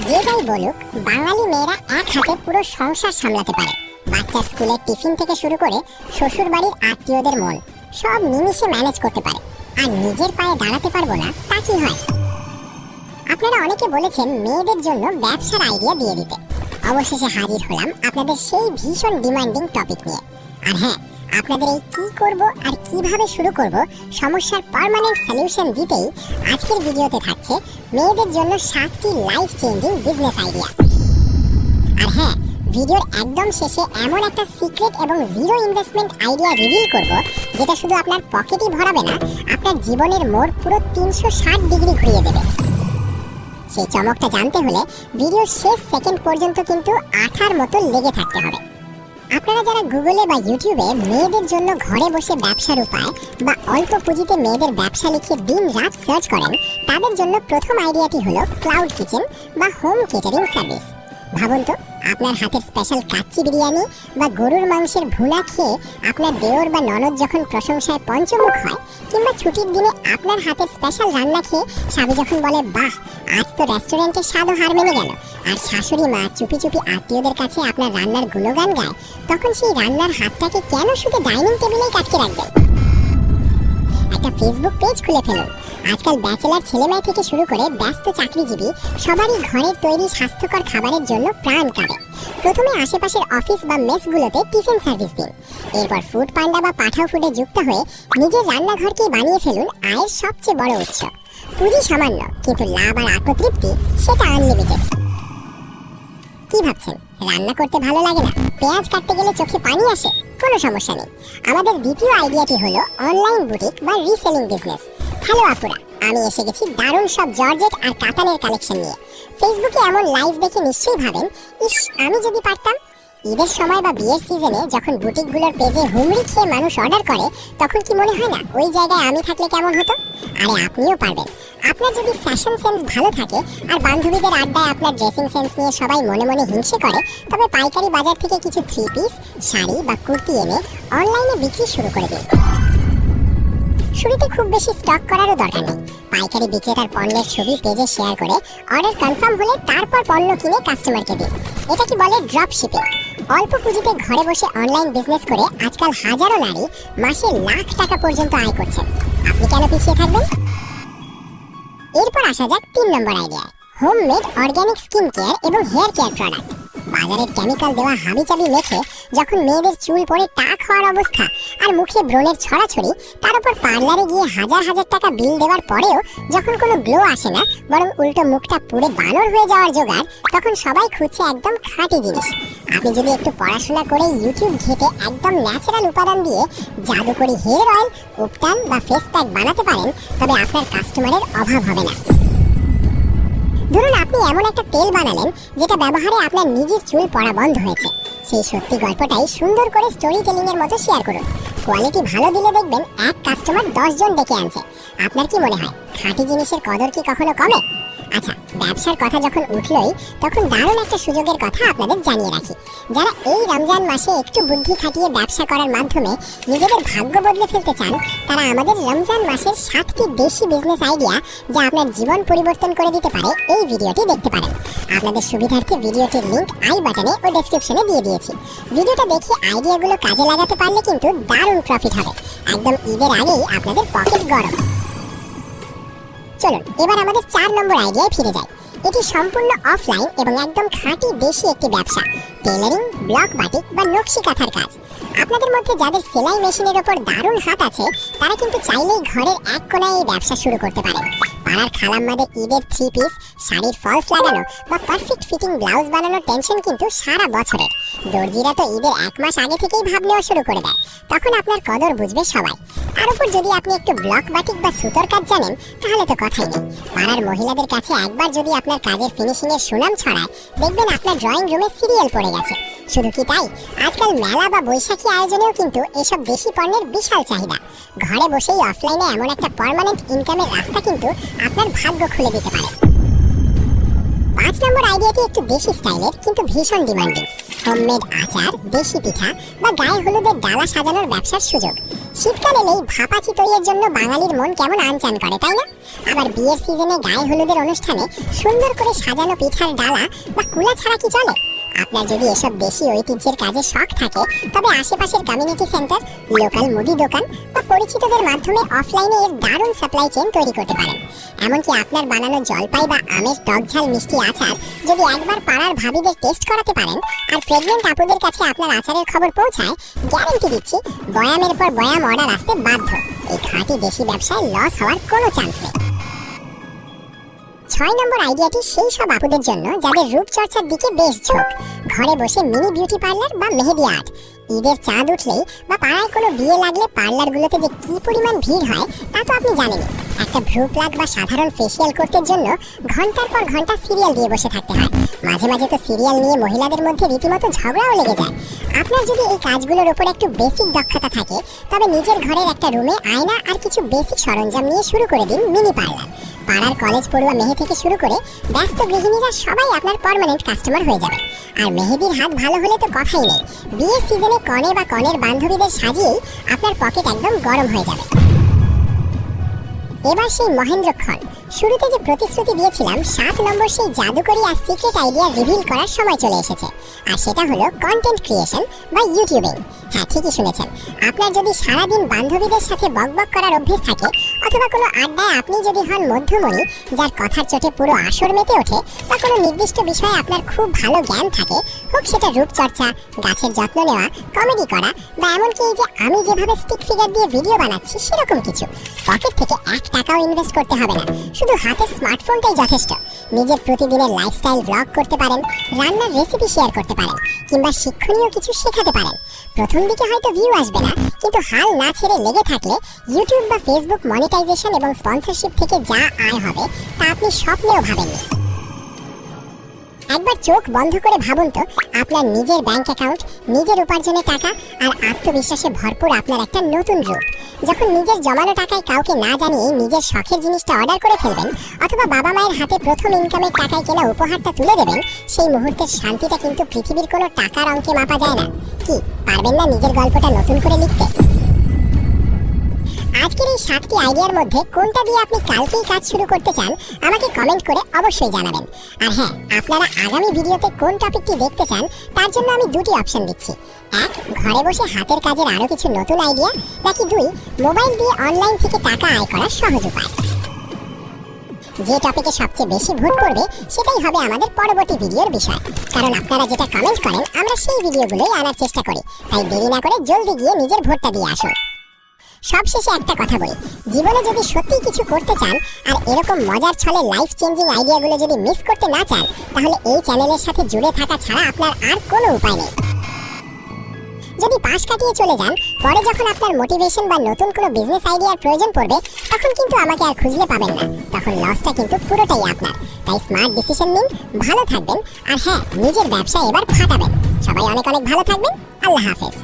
যে যাই বলুক, বাঙালি মেয়েরা এক হাতে পুরো সংসার সামলাতে পারে। বাচ্চার স্কুলের টিফিন থেকে শুরু করে শ্বশুর বাড়ির আত্মীয়দের মন সব নিমিষে ম্যানেজ করতে পারে। আর নিজের পায়ে দাঁড়াতে পারবো না, তা কি হয়? আপনারা অনেকে বলেছেন মেয়েদের জন্য ব্যবসার আইডিয়া দিয়ে দিতে। অবশেষে হাজির হলাম আপনাদের সেই ভীষণ ডিমান্ডিং টপিক নিয়ে। আর হ্যাঁ, আপনাদের এই কি করব আর কিভাবে শুরু করব সমস্যার পার্মানেন্ট সলিউশন দিতেই আজকের ভিডিওতে থাকছে মেয়েদের জন্য 7টি লাইফ চেঞ্জিং বিজনেস আইডিয়া। আর হ্যাঁ, ভিডিওর একদম শেষে এমন একটা সিক্রেট এবং জিরো ইনভেস্টমেন্ট আইডিয়া রিভিল করব যেটা শুধু আপনার পকেটই ভরাবে না, আপনার জীবনের মোড় পুরো 360 ডিগ্রি ঘুরিয়ে দেবে। সেই চমকটা জানতে হলে ভিডিওর শেষ সেকেন্ড পর্যন্ত কিন্তু আঠার মতো লেগে থাকতে হবে। আপনারা যারা গুগলে বা ইউটিউবে মেয়েদের জন্য ঘরে বসে ব্যবসার উপায় বা অল্প পুঁজিতে মেয়েদের ব্যবসা লিখে দিন রাত সার্চ করেন, তাদের জন্য প্রথম আইডিয়াটি হলো ক্লাউড কিচেন বা হোম কেটারিং সার্ভিস। ভাবুন তো, আপনার হাতের স্পেশাল কাচ্চি বিরিয়ানি বা গরুর মাংসের ভুনা খেয়ে আপনার দেওর বা ননদ যখন প্রশংসায় পঞ্চমুখ হয়, কিংবা ছুটির দিনে আপনার হাতের স্পেশাল রান্না খেয়ে স্বামী যখন বলে বাহ, আজ তো রেস্টুরেন্টের স্বাদও হার মেনে গেল, আর শাশুড়ি মা চুপি চুপি আত্মীয়দের কাছে আপনার রান্নার গুণগান গায়, তখন সেই রান্নার হাতটাকে কেন শুধু ডাইনিং টেবিলেই কাটকে রাখবেন? একটা ফেসবুক পেজ খুলে ফেলুন। আজকাল ব্যাচেলার ছেলেমেয়ে থেকে শুরু করে ব্যস্ত চাকরিজীবী সবারই ঘরের তৈরি স্বাস্থ্যকর খাবারের জন্য প্রাণ কাঁদে। প্রথমে আশেপাশের অফিস বা মেসগুলোতে টিফিন সার্ভিস দিন। এরপর ফুড পান্ডা বা পাঠাও ফুডে যুক্ত হয়ে নিজের রান্নাঘরকেই বানিয়ে ফেলুন আয়ের সবচেয়ে বড় উৎস। পুঁজি সামান্য, কিন্তু লাভ আর আত্মতৃপ্তি সেটা আনলিমিটেড। কি ভাবছেন, রান্না করতে ভালো লাগে না? পেঁয়াজ কাটতে গেলে চোখে পানি আসে? কোনো সমস্যা নেই। আমাদের দ্বিতীয় আইডিয়াটি হলো অনলাইন বুটিক বা রিসেলিং বিজনেস। হ্যালো আপুরা, আমি এসে গেছি দারুণ সব জর্জেট আর কাতানের কালেকশন নিয়ে। ফেসবুকে এমন লাইভ দেখে নিশ্চয়ই ভাবেন, ইস, আমি যদি পারতাম। ঈদের সময় বা বিয়ের সিজনে যখন বুটিকগুলোর পেজে হুমড়ি খেয়ে মানুষ অর্ডার করে, তখন কি মনে হয় না ওই জায়গায় আমি থাকলে কেমন হতো? আরে আপনিও পারবেন। আপনার যদি ফ্যাশন সেন্স ভালো থাকে আর বান্ধবীদের আড্ডায় আপনার ড্রেসিং সেন্স নিয়ে সবাই মনে মনে হিংসে করে, তবে পাইকারি বাজার থেকে কিছু 3 পিস, শাড়ি বা কুর্তি এনে অনলাইনে বিক্রি শুরু করে দিন। শুরুতে খুব বেশি স্টক করারও দরকার নেই। পাইকারি বিক্রেতার পণ্যের ছবি পেজে শেয়ার করে অর্ডার কনফার্ম হলে তারপর পণ্য কিনে কাস্টমারকে দিন। এটা কি বলে ড্রপ শিপিং। অল্প পুঁজিতে ঘরে বসে অনলাইন বিজনেস করে আজকাল হাজারো নারী মাসে লাখ টাকা পর্যন্ত আয় করছেন। আপনি কেন পিছিয়ে থাকবেন? এরপর আসা যাক 3 নম্বর আইডিয়ায়, হোমমেড অর্গানিক স্কিন কেয়ার এবং হেয়ার কেয়ার প্রোডাক্ট। বাজারের কেমিক্যাল দেওয়া হাবিজাবি মেখে যখন মেয়েদের চুল পড়ে টাক হওয়ার অবস্থা আর মুখে ব্রণের ছড়াছড়ি, তার উপর পার্লারে গিয়ে হাজার হাজার টাকা বিল দেওয়ার পরেও যখন কোনো গ্লো আসে না, বরং উল্টো মুখটা পুড়ে বানর হয়ে যাওয়ার জোগাড়, তখন সবাই খুঁজছে একদম খাঁটি জিনিস। আপনি যদি একটু পড়াশোনা করে ইউটিউব ঘেটে একদম ন্যাচারাল উপাদান দিয়ে জাদুকরি হেয়ার অয়েল, উপটান বা ফেস প্যাক বানাতে পারেন, তবে আপনার কাস্টমারের অভাব হবে না। ধরুন আপনি এমন একটা তেল বানালেন যেটা ব্যবহারে আপনার নিজের চুল পড়া বন্ধ হয়েছে। সেই সত্যি গল্পটাই সুন্দর করে স্টোরি টেলিং এর মতো শেয়ার করুন। কোয়ালিটি ভালো দিলে দেখবেন এক কাস্টমার 10 জন ডেকে আনছে। আপনার কি মনে হয়, খাঁটি জিনিসের কদর কি কখনো কমে? আচ্ছা, ব্যবসার কথা যখন উঠলই, তখন দারুণ একটা সুযোগের কথা আপনাদের জানিয়ে রাখি। যারা এই রমজান মাসে একটু বুদ্ধি খাটিয়ে ব্যবসা করার মাধ্যমে নিজেদের ভাগ্য বদলে ফেলতে চান, তারা আমাদের রমজান মাসের 7টি দেশি বিজনেস আইডিয়া যা আপনার জীবন পরিবর্তন করে দিতে পারে, এই ভিডিওটি দেখতে পারেন। আপনাদের সুবিধার্থে ভিডিওটির লিংক আই বাটনে ও ডেসক্রিপশনে দিয়ে দিয়েছি। ভিডিওটা দেখে আইডিয়াগুলো কাজে লাগাতে পারলে কিন্তু দারুণ প্রফিট হবে। একদম ঈদের আগেই আপনাদের পকেট গরম। চলুন এবার আমাদের 4 নম্বর আইডিয়ায় ফিরে যাই। এটি সম্পূর্ণ অফলাইন এবং একদম খাঁটি দেশি একটি ব্যবসা, টেলারিং, ব্লক বাটিক বা নকশি কাঁথার কাজ। আপনাদের মধ্যে যাদের সেলাই মেশিনের ওপর দারুণ হাত আছে, তারা কিন্তু চাইলেই ঘরের এক কোণায় এই ব্যবসা শুরু করতে পারেন। পাড়ার খালাম্মাদের ঈদের 3 পিস, শাড়ির ফলস লাগানো বা পারফেক্ট ফিটিং ব্লাউজ বানানোর টেনশন কিন্তু সারা বছরের। দর্জিরা তো ঈদের 1 মাস আগে থেকেই ভাব নেওয়া শুরু করে দেয়, তখন আপনার কদর বুঝবে সবাই। তার উপর যদি আপনি একটু ব্লক বাটিক বা সুতোর কাজ জানেন, তাহলে তো কথাই নেই। পাড়ার মহিলাদের কাছে একবার যদি আপনার কাজের ফিনিশিং এর সুনাম ছড়ায়, দেখবেন আপনার ড্রয়িং রুমে সিরিয়াল পড়ে গেছে। শুধু কি তাই, আজকাল মেলা বা বৈশাখী আয়োজনেও কিন্তু এসব দেশি পণ্যের বিশাল চাহিদা। ঘরে বসেই অফলাইনে এমন একটা পার্মানেন্ট ইনকামের রাস্তা কিন্তু আপনার ভাগ্য খুলে দিতে পারে। 5 নম্বর আইডিয়াটি একটু দেশি স্টাইলের কিন্তু ভীষণ ডিমান্ডিং। হোমমেড আচার, দেশি পিঠা বা গায়ে হলুদের ডালা সাজানোর ব্যবসার সুযোগ। শীতকাল এলেই ভাপা চিতইয়ের জন্য বাঙালির মন কেমন আনচান করে, তাই না? আবার বিয়ের সিজনে গায়ে হলুদের অনুষ্ঠানে সুন্দর করে সাজানো পিঠার ডালা বা কুলা ছাড়া কি চলে? আপনার যদি এসব দেশি ঐতিহ্যের কাজে শখ থাকে, তবে আশেপাশের কমিউনিটি সেন্টার, লোকাল মুদি দোকান বা পরিচিতদের মাধ্যমে অফলাইনে এর দারুণ সাপ্লাই চেইন তৈরি করতে পারেন। এমনকি আপনার বানানো জলপাই বা আমের টকঝাল মিষ্টি আচার যদি একবার পাড়ার ভাবিদের টেস্ট করাতে পারেন আর প্রেগনেন্ট আপুদের কাছে আপনার আচারের খবর পৌঁছায়, গ্যারান্টি দিচ্ছি বয়ামের পর বয়াম অর্ডার আসতে বাধ্য। এই খাঁটি দেশি ব্যবসায় লস হওয়ার কোনো চান্স নেই। 6 নম্বর আইডিয়াটি সেই সব আপুদের জন্য যাদের রূপচর্চার দিকে বেশ ঝোঁক। ঘরে বসে মিনি বিউটি পার্লার বা মেহেদি আর্ট। ঈদের চাঁদ উঠলেই বা পাড়ায় কোনো বিয়ে লাগলে পার্লারগুলোতে যে কি পরিমাণ ভিড় হয় তা তো আপনি জানেনই। একটা ভ্রু প্লাগ বা সাধারণ ফেসিয়াল করতে জন্য ঘন্টার পর ঘন্টা সিরিয়াল দিয়ে বসে থাকতে হয়। মাঝে মাঝে তো সিরিয়াল নিয়ে মহিলাদের মধ্যে রীতিমতো ঝগড়াও লেগে যায়। আপনার যদি এই কাজগুলোর উপর একটু বেসিক দক্ষতা থাকে, তবে নিজের ঘরের একটা রুমে আয়না আর কিছু বেসিক সরঞ্জাম নিয়ে শুরু করে দিন মিনি পার্লার। পাড়ার কলেজ পড়ুয়া মেয়ে থেকে শুরু করে ব্যস্ত গৃহিণীরা সবাই আপনার পার্মানেন্ট কাস্টমার হয়ে যাবে। আর মেহেদির হাত ভালো হলে তো কথাই নেই, বিয়ের সিজনে কনে বা কনের বান্ধবীদের সাজিয়েই আপনার পকেট একদম গরম হয়ে যাবে। এবার সেই মহেন্দ্রক্ষণ, শুরুতে যে প্রতিশ্রুতি দিয়েছিলাম 7 নম্বর সেই জাদুকরি আর সিক্রেট আইডিয়া রিভিল করার সময় চলে এসেছে। আর সেটা হলো কন্টেন্ট ক্রিয়েশন বা ইউটিউবিং। হ্যাঁ, ঠিকই শুনেছেন। আপনার যদি সারাদিন বান্ধবীদের সাথে বকবক করার অভ্যেস থাকে, অথবা কোনো আড্ডায় আপনি যদি হন মধ্যমণি যার কথার চোটে পুরো আসর মেতে ওঠে, বা কোনো নির্দিষ্ট বিষয়ে আপনার খুব ভালো জ্ঞান থাকে, হোক সেটা রূপচর্চা, গাছের যত্ন নেওয়া, কমেডি করা বা এমনকি এই যে আমি যেভাবে স্টিক ফিগার দিয়ে ভিডিও বানাচ্ছি সেরকম কিছু, পকেট থেকে 1 টাকাও ইনভেস্ট করতে হবে না, শুধু হাতে স্মার্টফোনটাই যথেষ্ট। নিজের প্রতিদিনের লাইফস্টাইল ব্লগ করতে পারেন, রান্নার রেসিপি শেয়ার করতে পারেন, কিংবা শিক্ষণীয় কিছু শেখাতে পারেন। প্রথম দিকে হয়তো ভিউ আসবে না, কিন্তু হাল না ছেড়ে লেগে থাকলে ইউটিউব বা ফেসবুক মনিটাইজেশন এবং স্পন্সরশিপ থেকে যা আয় হবে তা আপনি স্বপ্নেও ভাবেননি। একবার চোখ বন্ধ করে ভাবুন তো, আপনার নিজের ব্যাংক অ্যাকাউন্ট, নিজের উপার্জনের টাকা আর আত্মবিশ্বাসে ভরপুর আপনার একটা নতুন রূপ। যখন নিজের জমানো টাকায় কাউকে না জানিয়ে নিজের শখের জিনিসটা অর্ডার করে ফেলবেন, অথবা বাবা মায়ের হাতে প্রথম ইনকামের টাকায় কেনা উপহারটা তুলে দেবেন, সেই মুহূর্তের শান্তিটা কিন্তু পৃথিবীর কোনো টাকার অঙ্কে মাপা যায় না। কি পারবেন না নিজের গল্পটা নতুন করে লিখতে? আজকের এই 7টি আইডিয়ার মধ্যে কোনটা দিয়ে আপনি কালকেই কাজ শুরু করতে চান আমাকে কমেন্ট করে অবশ্যই জানাবেন। আর হ্যাঁ, আপনারা আগামী ভিডিওতে কোন টপিকটি দেখতে চান তার জন্য আমি 2টি অপশন দিচ্ছি। 1, ঘরে বসে হাতের কাজের আরো কিছু নতুন আইডিয়া, নাকি 2, মোবাইল দিয়ে অনলাইন থেকে টাকা আয় করার সহজ উপায়। যে টপিকে সবচেয়ে বেশি ভোট পড়বে সেটাই হবে আমাদের পরবর্তী ভিডিওর বিষয়, কারণ আপনারা যেটা কমেন্ট করেন আমরা সেই ভিডিওগুলোই আনার চেষ্টা করি। তাই দেরি না করে জলদি গিয়ে নিজের ভোটটা দিয়ে আসুন। সবশেষে একটা কথা বলি, জীবনে যদি সত্যি কিছু করতে চান আর এরকম মজার ছলে লাইফ চেঞ্জিং আইডিয়াগুলো যদি মিস করতে না চান, তাহলে এই চ্যানেলের সাথে জুড়ে থাকা ছাড়া আপনার আর কোনো উপায় নেই। যদি পাশ কাটিয়ে চলে যান, পরে যখন আপনার মোটিভেশন বা নতুন কোনো বিজনেস আইডিয়ার প্রয়োজন পড়বে, তখন কিন্তু আমাকে আর খুঁজলে পাবেন না, তখন লসটা কিন্তু পুরোটাই আপনার। তাই স্মার্ট ডিসিশন নিন, ভালো থাকবেন, আর হ্যাঁ, নিজের ব্যবসা এবার ফাটাবেন। সবাই অনেক অনেক ভালো থাকবেন। আল্লাহ হাফেজ।